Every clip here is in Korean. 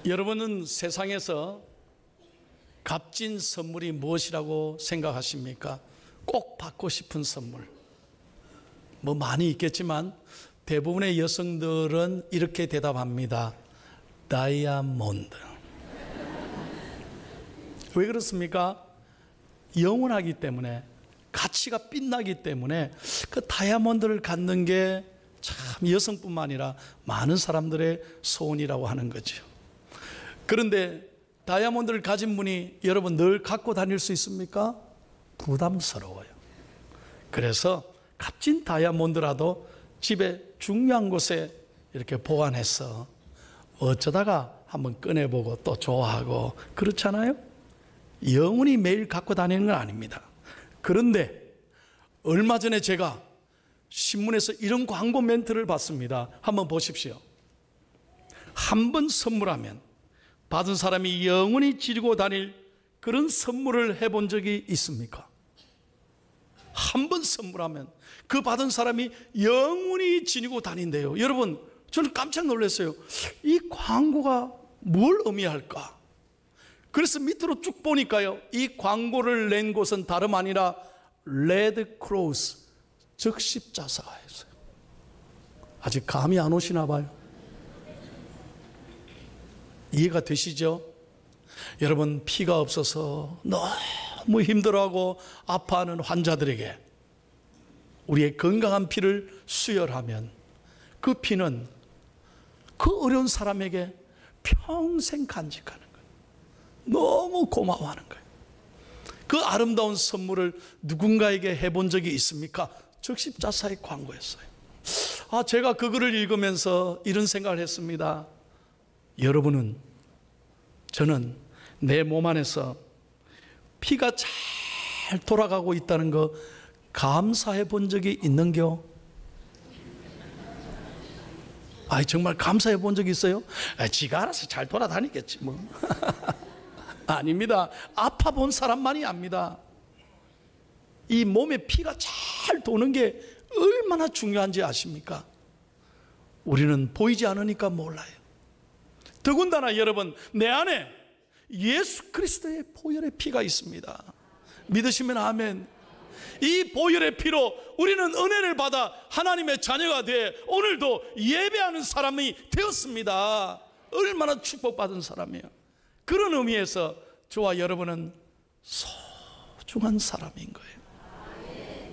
여러분은 세상에서 값진 선물이 무엇이라고 생각하십니까? 꼭 받고 싶은 선물. 뭐 많이 있겠지만 대부분의 여성들은 이렇게 대답합니다. 다이아몬드. 왜 그렇습니까? 영원하기 때문에, 가치가 빛나기 때문에 그 다이아몬드를 갖는 게 참 여성뿐만 아니라 많은 사람들의 소원이라고 하는 거죠. 그런데 다이아몬드를 가진 분이 여러분 늘 갖고 다닐 수 있습니까? 부담스러워요. 그래서 값진 다이아몬드라도 집에 중요한 곳에 이렇게 보관해서 어쩌다가 한번 꺼내보고 또 좋아하고 그렇잖아요. 영원히 매일 갖고 다니는 건 아닙니다. 그런데 얼마 전에 제가 신문에서 이런 광고 멘트를 봤습니다. 한번 보십시오. 한 번 선물하면 받은 사람이 영원히 지니고 다닐 그런 선물을 해본 적이 있습니까? 한 번 선물하면 그 받은 사람이 영원히 지니고 다닌대요. 여러분, 저는 깜짝 놀랐어요. 이 광고가 뭘 의미할까? 그래서 밑으로 쭉 보니까요, 이 광고를 낸 곳은 다름 아니라 레드 크로스, 즉 십자사였어요. 아직 감이 안 오시나 봐요. 이해가 되시죠? 여러분, 피가 없어서 너무 힘들어하고 아파하는 환자들에게 우리의 건강한 피를 수혈하면 그 피는 그 어려운 사람에게 평생 간직하는 거예요. 너무 고마워하는 거예요. 그 아름다운 선물을 누군가에게 해본 적이 있습니까? 즉 십자사의 광고였어요. 제가 그 글을 읽으면서 이런 생각을 했습니다. 여러분은, 저는 내 몸 안에서 피가 잘 돌아가고 있다는 거 감사해 본 적이 있는겨? 정말 감사해 본 적이 있어요? 지가 알아서 잘 돌아다니겠지 뭐. 아닙니다. 아파 본 사람만이 압니다. 이 몸에 피가 잘 도는 게 얼마나 중요한지 아십니까? 우리는 보이지 않으니까 몰라요. 더군다나 여러분, 내 안에 예수 그리스도의 보혈의 피가 있습니다. 믿으시면 아멘. 이 보혈의 피로 우리는 은혜를 받아 하나님의 자녀가 돼 오늘도 예배하는 사람이 되었습니다. 얼마나 축복받은 사람이에요. 그런 의미에서 저와 여러분은 소중한 사람인 거예요.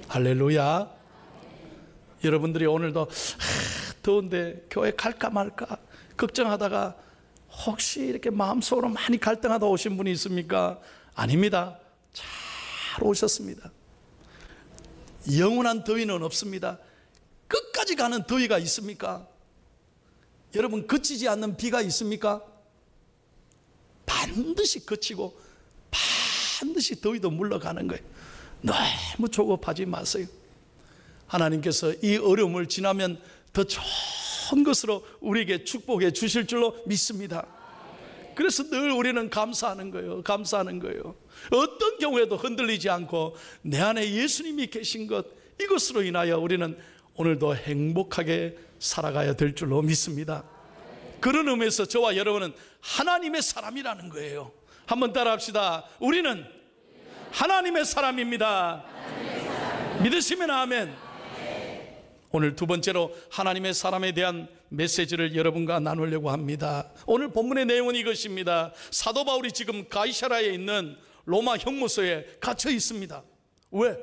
할렐루야. 여러분들이 오늘도 더운데 교회 갈까 말까 걱정하다가 혹시 이렇게 마음속으로 많이 갈등하다 오신 분이 있습니까? 아닙니다. 잘 오셨습니다. 영원한 더위는 없습니다. 끝까지 가는 더위가 있습니까? 여러분, 그치지 않는 비가 있습니까? 반드시 그치고 반드시 더위도 물러가는 거예요. 너무 조급하지 마세요. 하나님께서 이 어려움을 지나면 더 좋은 것으로 우리에게 축복해 주실 줄로 믿습니다. 그래서 늘 우리는 감사하는 거예요. 감사하는 거예요. 어떤 경우에도 흔들리지 않고 내 안에 예수님이 계신 것, 이것으로 인하여 우리는 오늘도 행복하게 살아가야 될 줄로 믿습니다. 그런 의미에서 저와 여러분은 하나님의 사람이라는 거예요. 한번 따라합시다. 우리는 하나님의 사람입니다. 믿으시면 아멘. 오늘 두 번째로 하나님의 사람에 대한 메시지를 여러분과 나누려고 합니다. 오늘 본문의 내용은 이것입니다. 사도 바울이 지금 가이사랴에 있는 로마 형무소에 갇혀 있습니다. 왜?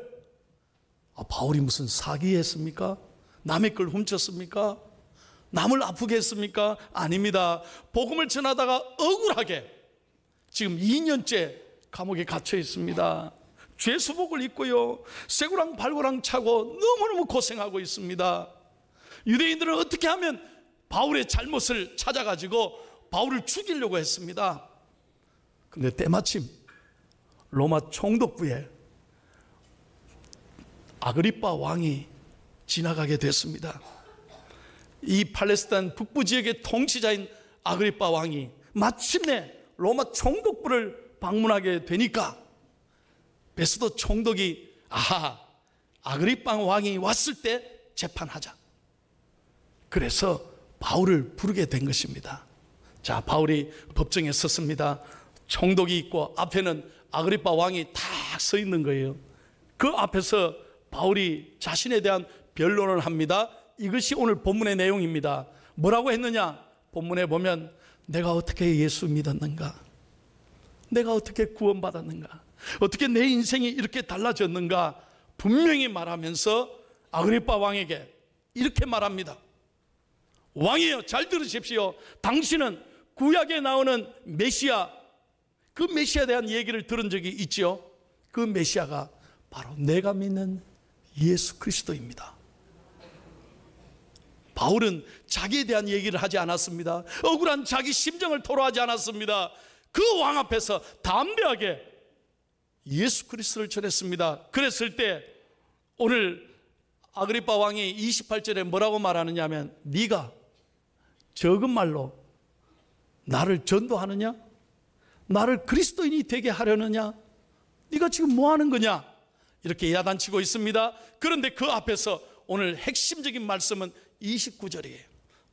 바울이 무슨 사기했습니까? 남의 걸 훔쳤습니까? 남을 아프게 했습니까? 아닙니다. 복음을 전하다가 억울하게 지금 2년째 감옥에 갇혀 있습니다. 죄수복을 입고요, 쇠고랑 발고랑 차고 너무너무 고생하고 있습니다. 유대인들은 어떻게 하면 바울의 잘못을 찾아가지고 바울을 죽이려고 했습니다. 그런데 때마침 로마 총독부에 아그리빠 왕이 지나가게 됐습니다. 이 팔레스타인 북부 지역의 통치자인 아그리빠 왕이 마침내 로마 총독부를 방문하게 되니까 베스도 총독이 아그리빠 왕이 왔을 때 재판하자. 그래서 바울을 부르게 된 것입니다. 자, 바울이 법정에 섰습니다. 총독이 있고 앞에는 아그리파 왕이 딱 서 있는 거예요. 그 앞에서 바울이 자신에 대한 변론을 합니다. 이것이 오늘 본문의 내용입니다. 뭐라고 했느냐? 본문에 보면 내가 어떻게 예수 믿었는가? 내가 어떻게 구원받았는가? 어떻게 내 인생이 이렇게 달라졌는가? 분명히 말하면서 아그리파 왕에게 이렇게 말합니다. 왕이여, 잘 들으십시오. 당신은 구약에 나오는 메시아, 그 메시아에 대한 얘기를 들은 적이 있죠. 그 메시아가 바로 내가 믿는 예수 그리스도입니다. 바울은 자기에 대한 얘기를 하지 않았습니다. 억울한 자기 심정을 토로하지 않았습니다. 그 왕 앞에서 담대하게 예수 그리스도를 전했습니다. 그랬을 때 오늘 아그리파 왕이 28절에 뭐라고 말하느냐 하면, 네가 적은 말로 나를 전도하느냐? 나를 그리스도인이 되게 하려느냐? 네가 지금 뭐 하는 거냐? 이렇게 야단치고 있습니다. 그런데 그 앞에서 오늘 핵심적인 말씀은 29절이에요.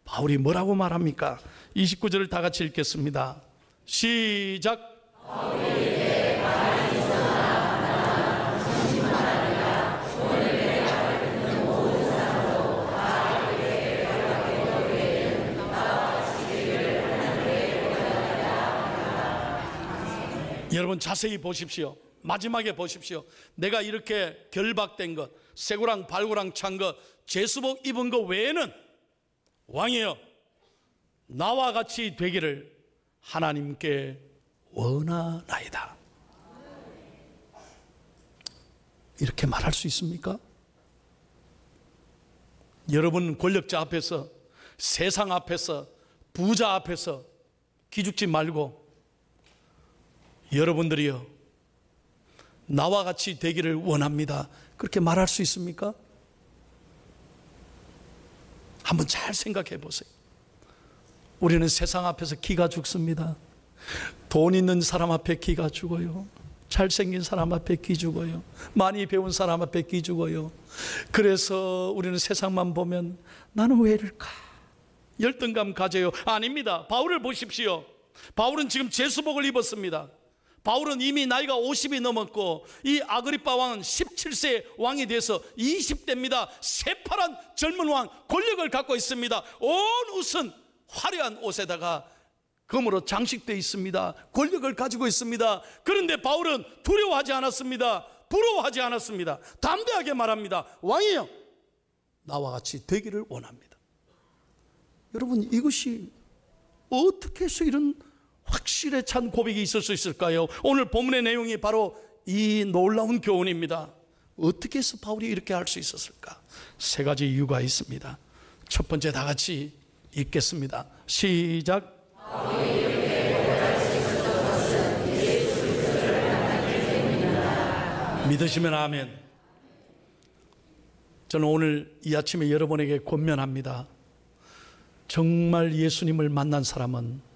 바울이 뭐라고 말합니까? 29절을 다 같이 읽겠습니다. 시작. 여러분 자세히 보십시오. 마지막에 보십시오. 내가 이렇게 결박된 것, 쇠고랑 발고랑 찬 것, 제수복 입은 것 외에는 왕이여, 나와 같이 되기를 하나님께 원하나이다. 이렇게 말할 수 있습니까? 여러분 권력자 앞에서, 세상 앞에서, 부자 앞에서 기죽지 말고 여러분들이요, 나와 같이 되기를 원합니다. 그렇게 말할 수 있습니까? 한번 잘 생각해 보세요. 우리는 세상 앞에서 기가 죽습니다. 돈 있는 사람 앞에 기가 죽어요. 잘생긴 사람 앞에 기 죽어요. 많이 배운 사람 앞에 기 죽어요. 그래서 우리는 세상만 보면 나는 왜 이럴까? 열등감 가져요. 아닙니다. 바울을 보십시오. 바울은 지금 제수복을 입었습니다. 바울은 이미 나이가 50이 넘었고, 이 아그리파 왕은 17세 왕이 돼서 20대입니다. 새파란 젊은 왕, 권력을 갖고 있습니다. 온 옷은 화려한 옷에다가 금으로 장식되어 있습니다. 권력을 가지고 있습니다. 그런데 바울은 두려워하지 않았습니다. 부러워하지 않았습니다. 담대하게 말합니다. 왕이여, 나와 같이 되기를 원합니다. 여러분, 이것이 어떻게 해서 이런 확실에 찬 고백이 있을 수 있을까요? 오늘 본문의 내용이 바로 이 놀라운 교훈입니다. 어떻게 해서 바울이 이렇게 할 수 있었을까? 세 가지 이유가 있습니다. 첫 번째, 다 같이 읽겠습니다. 시작. 믿으시면 아멘. 저는 오늘 이 아침에 여러분에게 권면합니다. 정말 예수님을 만난 사람은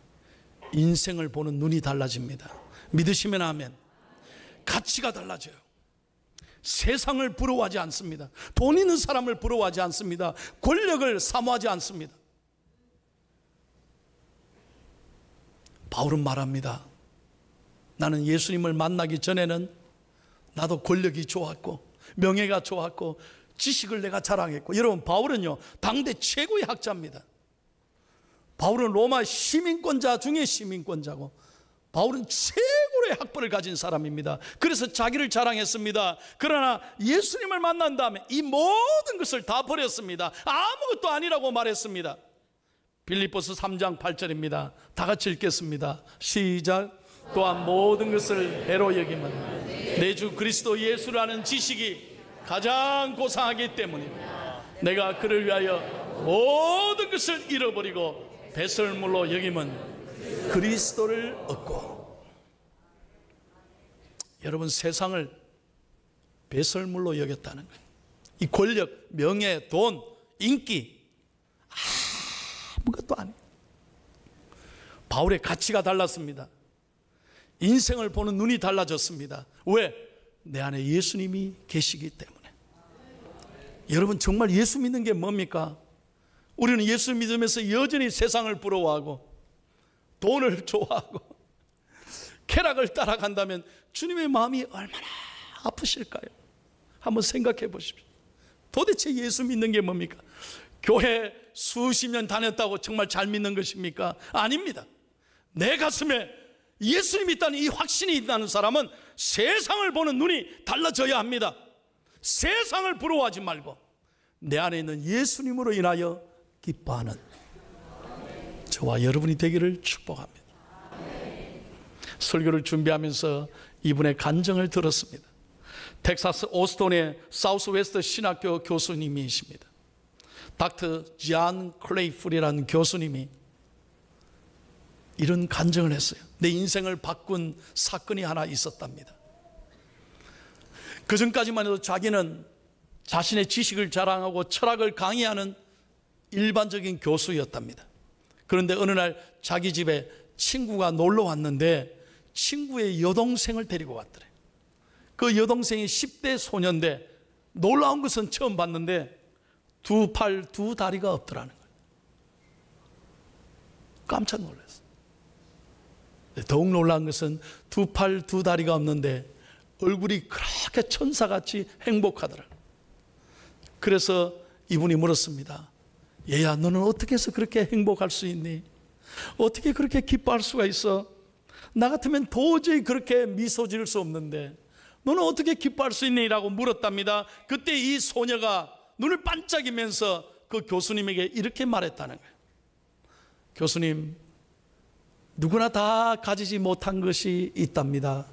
인생을 보는 눈이 달라집니다. 믿으시면 아멘. 가치가 달라져요. 세상을 부러워하지 않습니다. 돈 있는 사람을 부러워하지 않습니다. 권력을 사모하지 않습니다. 바울은 말합니다. 나는 예수님을 만나기 전에는 나도 권력이 좋았고, 명예가 좋았고, 지식을 내가 자랑했고. 여러분, 바울은요, 당대 최고의 학자입니다. 바울은 로마 시민권자 중에 시민권자고, 바울은 최고의 학벌을 가진 사람입니다. 그래서 자기를 자랑했습니다. 그러나 예수님을 만난 다음에 이 모든 것을 다 버렸습니다. 아무것도 아니라고 말했습니다. 빌립보서 3장 8절입니다. 다 같이 읽겠습니다. 시작. 또한 모든 것을 해로 여김은 내 주 그리스도 예수를 아는 지식이 가장 고상하기 때문이다. 내가 그를 위하여 모든 것을 잃어버리고 배설물로 여김은 그리스도를 얻고. 여러분, 세상을 배설물로 여겼다는 거예요. 이 권력, 명예, 돈, 인기 아무것도 아니에요. 바울의 가치가 달랐습니다. 인생을 보는 눈이 달라졌습니다. 왜? 내 안에 예수님이 계시기 때문에. 여러분, 정말 예수 믿는 게 뭡니까? 우리는 예수 믿으면서 여전히 세상을 부러워하고, 돈을 좋아하고 쾌락을 따라간다면 주님의 마음이 얼마나 아프실까요? 한번 생각해 보십시오. 도대체 예수 믿는 게 뭡니까? 교회 수십 년 다녔다고 정말 잘 믿는 것입니까? 아닙니다. 내 가슴에 예수님이 있다는 이 확신이 있다는 사람은 세상을 보는 눈이 달라져야 합니다. 세상을 부러워하지 말고 내 안에 있는 예수님으로 인하여 기뻐하는 저와 여러분이 되기를 축복합니다. 설교를 준비하면서 이분의 간증을 들었습니다. 텍사스 오스틴의 사우스웨스트 신학교 교수님이십니다. 닥터 존 클레이풀이라는 교수님이 이런 간증을 했어요. 내 인생을 바꾼 사건이 하나 있었답니다. 그 전까지만 해도 자기는 자신의 지식을 자랑하고 철학을 강의하는 일반적인 교수였답니다. 그런데 어느 날 자기 집에 친구가 놀러 왔는데 친구의 여동생을 데리고 왔더래. 그 여동생이 10대 소년인데 놀라운 것은 처음 봤는데 두 팔, 두 다리가 없더라는 거예요. 깜짝 놀랐어요. 더욱 놀라운 것은 두 팔, 두 다리가 없는데 얼굴이 그렇게 천사같이 행복하더라. 그래서 이분이 물었습니다. 얘야, 너는 어떻게 해서 그렇게 행복할 수 있니? 어떻게 그렇게 기뻐할 수가 있어? 나 같으면 도저히 그렇게 미소 지을 수 없는데 너는 어떻게 기뻐할 수 있니? 라고 물었답니다. 그때 이 소녀가 눈을 반짝이면서 그 교수님에게 이렇게 말했다는 거예요. 교수님, 누구나 다 가지지 못한 것이 있답니다.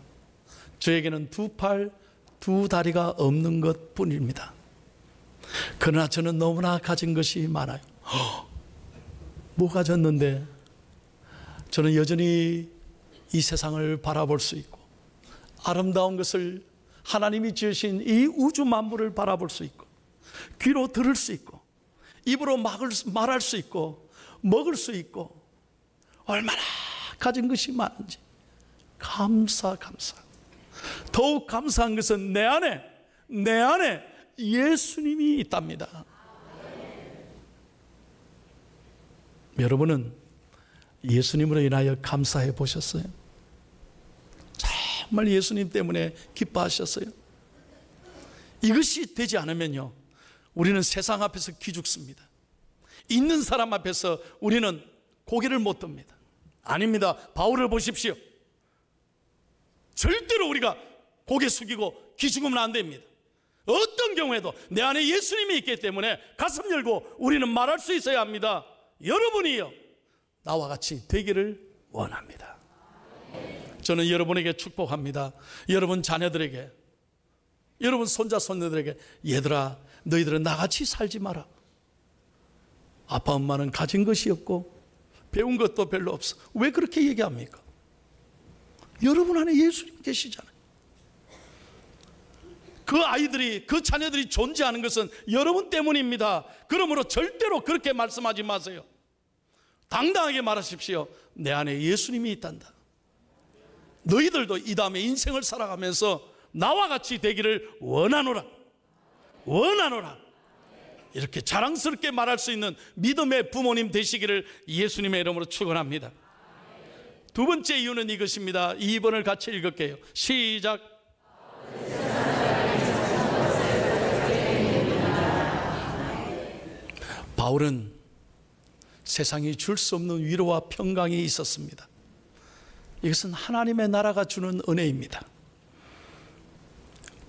저에게는 두 팔, 두 다리가 없는 것 뿐입니다. 그러나 저는 너무나 가진 것이 많아요. 뭐 가졌는데? 저는 여전히 이 세상을 바라볼 수 있고 아름다운 것을 하나님이 지으신 이 우주 만물을 바라볼 수 있고 귀로 들을 수 있고 입으로 말할 수 있고 먹을 수 있고 얼마나 가진 것이 많은지 감사. 더욱 감사한 것은 내 안에 예수님이 있답니다. 여러분은 예수님으로 인하여 감사해 보셨어요? 정말 예수님 때문에 기뻐하셨어요? 이것이 되지 않으면요, 우리는 세상 앞에서 기죽습니다. 있는 사람 앞에서 우리는 고개를 못 듭니다. 아닙니다. 바울을 보십시오. 절대로 우리가 고개 숙이고 기죽으면 안 됩니다. 어떤 경우에도 내 안에 예수님이 있기 때문에 가슴 열고 우리는 말할 수 있어야 합니다. 여러분이요, 나와 같이 되기를 원합니다. 저는 여러분에게 축복합니다. 여러분 자녀들에게, 여러분 손자 손녀들에게, 얘들아, 너희들은 나같이 살지 마라. 아빠 엄마는 가진 것이 없고 배운 것도 별로 없어. 왜 그렇게 얘기합니까? 여러분 안에 예수님 계시잖아요. 그 아이들이, 그 자녀들이 존재하는 것은 여러분 때문입니다. 그러므로 절대로 그렇게 말씀하지 마세요. 당당하게 말하십시오. 내 안에 예수님이 있단다. 너희들도 이 다음에 인생을 살아가면서 나와 같이 되기를 원하노라. 이렇게 자랑스럽게 말할 수 있는 믿음의 부모님 되시기를 예수님의 이름으로 축원합니다. 두 번째 이유는 이것입니다. 2번을 같이 읽을게요. 시작. 바울은 세상이 줄 수 없는 위로와 평강이 있었습니다. 이것은 하나님의 나라가 주는 은혜입니다.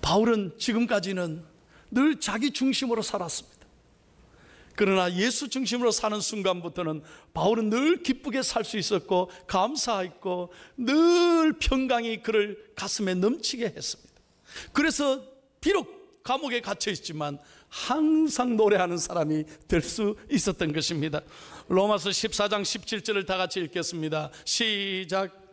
바울은 지금까지는 늘 자기 중심으로 살았습니다. 그러나 예수 중심으로 사는 순간부터는 바울은 늘 기쁘게 살 수 있었고 감사했고 늘 평강이 그를 가슴에 넘치게 했습니다. 그래서 비록 감옥에 갇혀 있지만 항상 노래하는 사람이 될 수 있었던 것입니다. 로마서 14장 17절을 다 같이 읽겠습니다. 시작.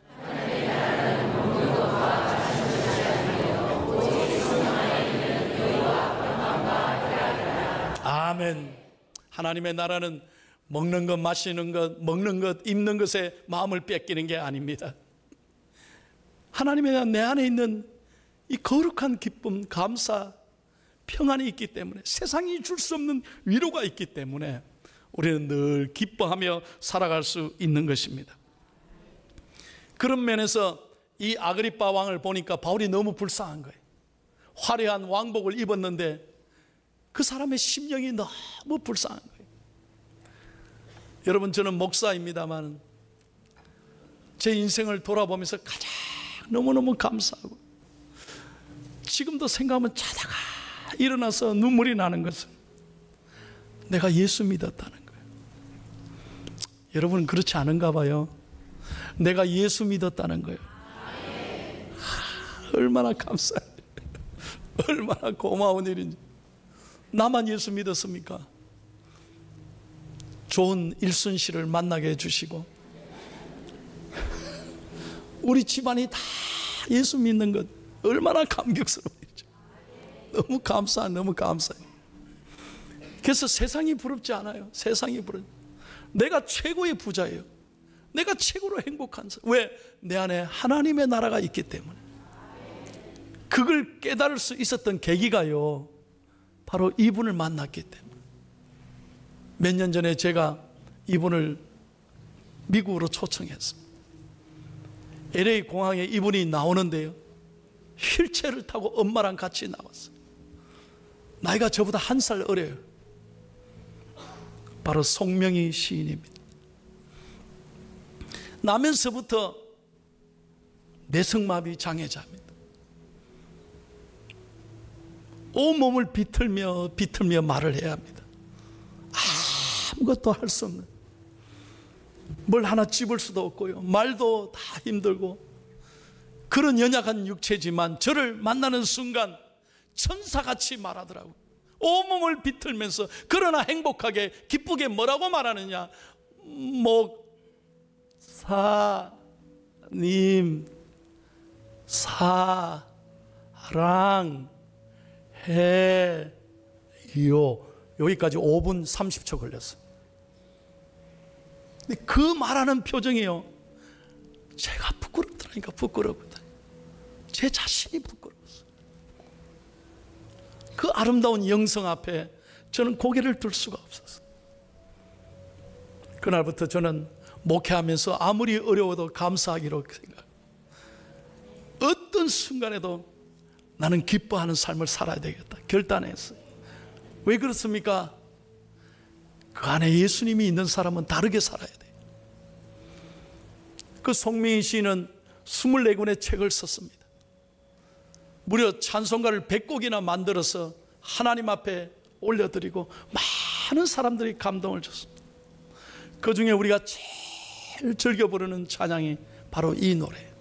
아멘. 하나님의 나라는 먹는 것, 마시는 것, 먹는 것, 입는 것에 마음을 뺏기는 게 아닙니다. 하나님의 내 안에 있는 이 거룩한 기쁨, 감사, 평안이 있기 때문에, 세상이 줄 수 없는 위로가 있기 때문에 우리는 늘 기뻐하며 살아갈 수 있는 것입니다. 그런 면에서 이 아그리빠 왕을 보니까 바울이 너무 불쌍한 거예요. 화려한 왕복을 입었는데 그 사람의 심령이 너무 불쌍한 거예요. 여러분, 저는 목사입니다만 제 인생을 돌아보면서 가장 너무너무 감사하고 지금도 생각하면 자다가 일어나서 눈물이 나는 것은 내가 예수 믿었다는 거예요. 여러분은 그렇지 않은가 봐요. 내가 예수 믿었다는 거예요. 얼마나 감사해요. 얼마나 고마운 일인지. 나만 예수 믿었습니까? 좋은 일순 씨를 만나게 해주시고 우리 집안이 다 예수 믿는 것 얼마나 감격스러워요. 너무 감사해요. 그래서 세상이 부럽지 않아요. 세상이 부럽지. 내가 최고의 부자예요. 내가 최고로 행복한 사람. 왜? 내 안에 하나님의 나라가 있기 때문에. 그걸 깨달을 수 있었던 계기가요, 바로 이분을 만났기 때문에. 몇 년 전에 제가 이분을 미국으로 초청했습니다. LA 공항에 이분이 나오는데요, 휠체어를 타고 엄마랑 같이 나왔어요. 나이가 저보다 1살 어려요. 바로 송명희 시인입니다. 나면서부터 내성마비 장애자입니다. 온몸을 비틀며 말을 해야 합니다. 아무것도 할 수 없는, 뭘 하나 집을 수도 없고요, 말도 다 힘들고 그런 연약한 육체지만 저를 만나는 순간 천사같이 말하더라고요. 온몸을 비틀면서. 그러나 행복하게 기쁘게 뭐라고 말하느냐? 목사님 사랑해요. 여기까지 5분 30초 걸렸어요. 근데 그 말하는 표정이요, 제가 부끄럽더라니까. 부끄럽다. 제 자신이 부끄러웠어요. 그 아름다운 영성 앞에 저는 고개를 들 수가 없었어요. 그날부터 저는 목회하면서 아무리 어려워도 감사하기로 생각해요. 어떤 순간에도 나는 기뻐하는 삶을 살아야 되겠다 결단했어요. 왜 그렇습니까? 그 안에 예수님이 있는 사람은 다르게 살아야 돼요. 그 송명희 시인은 24권의 책을 썼습니다. 무려 찬송가를 100곡이나 만들어서 하나님 앞에 올려드리고 많은 사람들이 감동을 줬습니다. 그 중에 우리가 제일 즐겨 부르는 찬양이 바로 이 노래예요.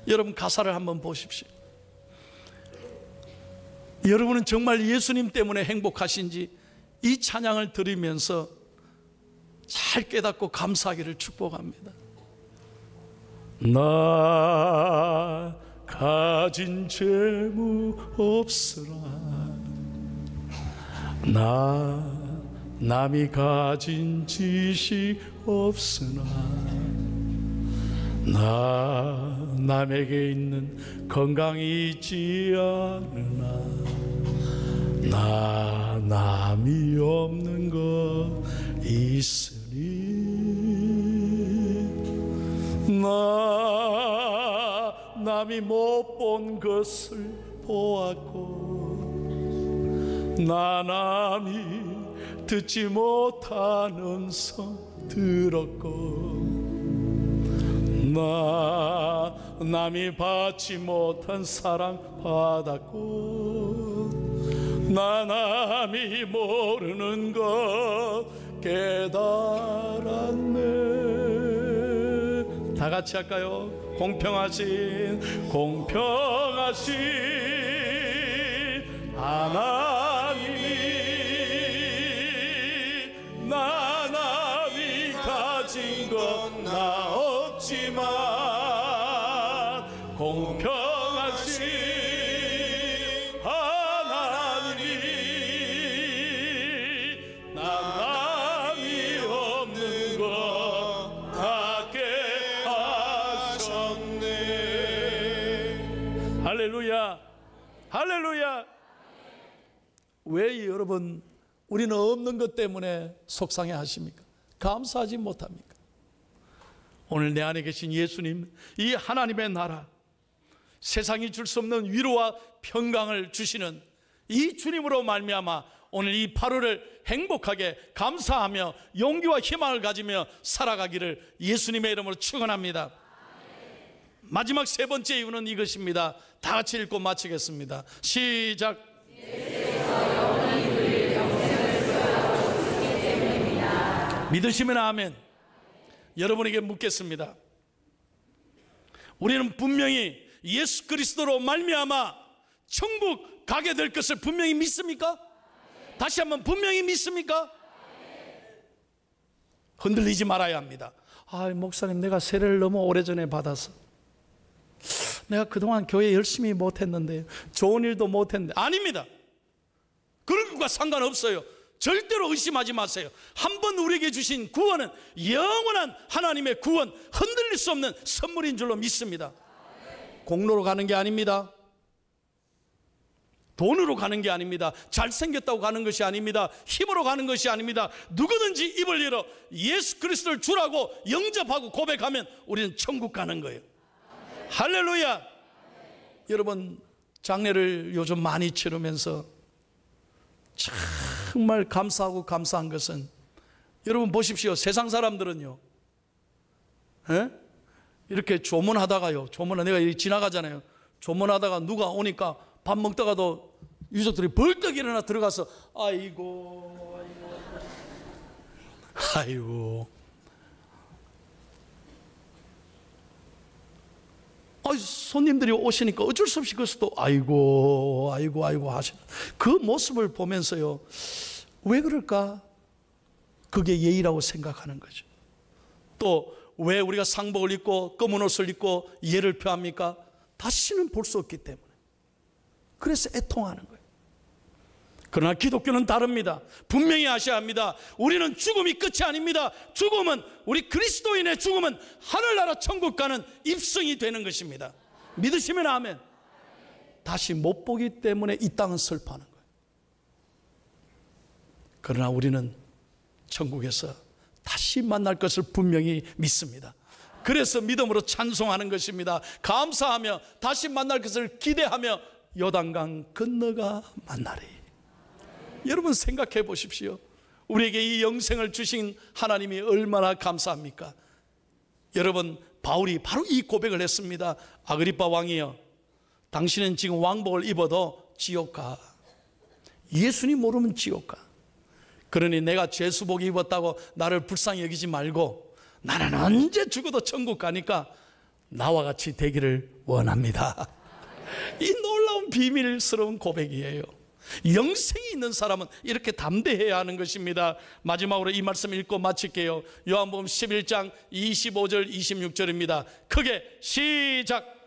여러분, 가사를 한번 보십시오. 여러분은 정말 예수님 때문에 행복하신지 이 찬양을 들으면서 잘 깨닫고 감사하기를 축복합니다. 나 가진 재무 없으나, 나 남이 가진 지식 없으나, 나 남에게 있는 건강이 있지 않으나, 나 남이 없는 것 있으니, 나 남이 못 본 것을 보았고, 나 남이 듣지 못한 음성 들었고, 나 남이 받지 못한 사랑 받았고, 나 남이 모르는 것 깨달았네. 다 같이 할까요? 공평하신 하나님이, 나 남이 가진 것 나 없지만, 공평하신 하나님이, 나 남이 없는 것 갖게 하셨네. 할렐루야, 할렐루야. 왜 여러분, 우리는 없는 것 때문에 속상해 하십니까? 감사하지 못합니까? 오늘 내 안에 계신 예수님, 이 하나님의 나라, 세상이 줄 수 없는 위로와 평강을 주시는 이 주님으로 말미암아 오늘 이 8월을 행복하게 감사하며 용기와 희망을 가지며 살아가기를 예수님의 이름으로 축원합니다. 마지막 세 번째 이유는 이것입니다. 다 같이 읽고 마치겠습니다. 시작. 믿으시면 아멘. 여러분에게 묻겠습니다. 우리는 분명히 예수 그리스도로 말미암아 천국 가게 될 것을 분명히 믿습니까? 다시 한번 분명히 믿습니까? 흔들리지 말아야 합니다. 목사님, 내가 세례를 너무 오래전에 받아서 내가 그동안 교회 열심히 못했는데, 좋은 일도 못했는데. 아닙니다. 그런 것과 상관없어요. 절대로 의심하지 마세요. 한번 우리에게 주신 구원은 영원한 하나님의 구원, 흔들릴 수 없는 선물인 줄로 믿습니다. 공로로 가는 게 아닙니다. 돈으로 가는 게 아닙니다. 잘생겼다고 가는 것이 아닙니다. 힘으로 가는 것이 아닙니다. 누구든지 입을 열어 예수 그리스도를 주라고 영접하고 고백하면 우리는 천국 가는 거예요. 할렐루야. 여러분, 장례를 요즘 많이 치르면서 정말 감사하고 감사한 것은, 여러분 보십시오. 세상 사람들은요, 이렇게 조문하다가요, 내가 지나가잖아요. 조문하다가 누가 오니까 밥 먹다가도 유족들이 벌떡 일어나 들어가서 아이고 손님들이 오시니까 어쩔 수 없이 그것도 아이고 하시는 그 모습을 보면서요, 왜 그럴까? 그게 예의라고 생각하는 거죠. 또 왜 우리가 상복을 입고 검은 옷을 입고 예를 표합니까? 다시는 볼 수 없기 때문에. 그래서 애통하는 거예요. 그러나 기독교는 다릅니다. 분명히 아셔야 합니다. 우리는 죽음이 끝이 아닙니다. 죽음은, 우리 그리스도인의 죽음은 하늘나라 천국 가는 입성이 되는 것입니다. 믿으시면 아멘. 다시 못 보기 때문에 이 땅은 슬퍼하는 거예요. 그러나 우리는 천국에서 다시 만날 것을 분명히 믿습니다. 그래서 믿음으로 찬송하는 것입니다. 감사하며 다시 만날 것을 기대하며 요단강 건너가 만나리. 여러분 생각해 보십시오. 우리에게 이 영생을 주신 하나님이 얼마나 감사합니까? 여러분, 바울이 바로 이 고백을 했습니다. 아그리빠 왕이여, 당신은 지금 왕복을 입어도 지옥 가. 예수님 모르면 지옥 가. 그러니 내가 죄수복 입었다고 나를 불쌍히 여기지 말고, 나는 언제 죽어도 천국 가니까 나와 같이 되기를 원합니다. 이 놀라운 비밀스러운 고백이에요. 영생이 있는 사람은 이렇게 담대해야 하는 것입니다. 마지막으로 이 말씀 읽고 마칠게요. 요한복음 11장 25절 26절입니다. 크게 시작.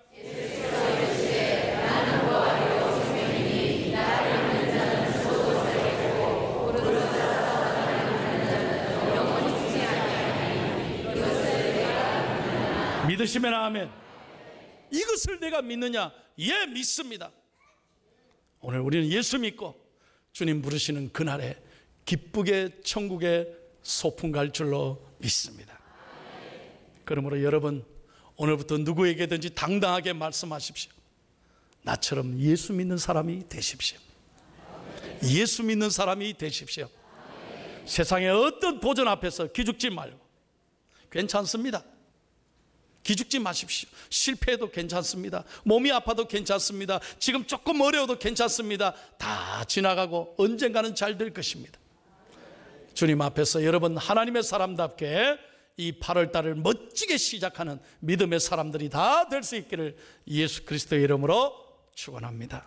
믿으시면 아멘. 이것을 내가 믿느냐? 예, 믿습니다. 오늘 우리는 예수 믿고 주님 부르시는 그날에 기쁘게 천국에 소풍 갈 줄로 믿습니다. 그러므로 여러분, 오늘부터 누구에게든지 당당하게 말씀하십시오. 나처럼 예수 믿는 사람이 되십시오. 예수 믿는 사람이 되십시오. 세상의 어떤 도전 앞에서 기죽지 말고, 괜찮습니다. 기죽지 마십시오. 실패해도 괜찮습니다. 몸이 아파도 괜찮습니다. 지금 조금 어려워도 괜찮습니다. 다 지나가고 언젠가는 잘 될 것입니다. 주님 앞에서 여러분 하나님의 사람답게 이 8월달을 멋지게 시작하는 믿음의 사람들이 다 될 수 있기를 예수 그리스도의 이름으로 축원합니다.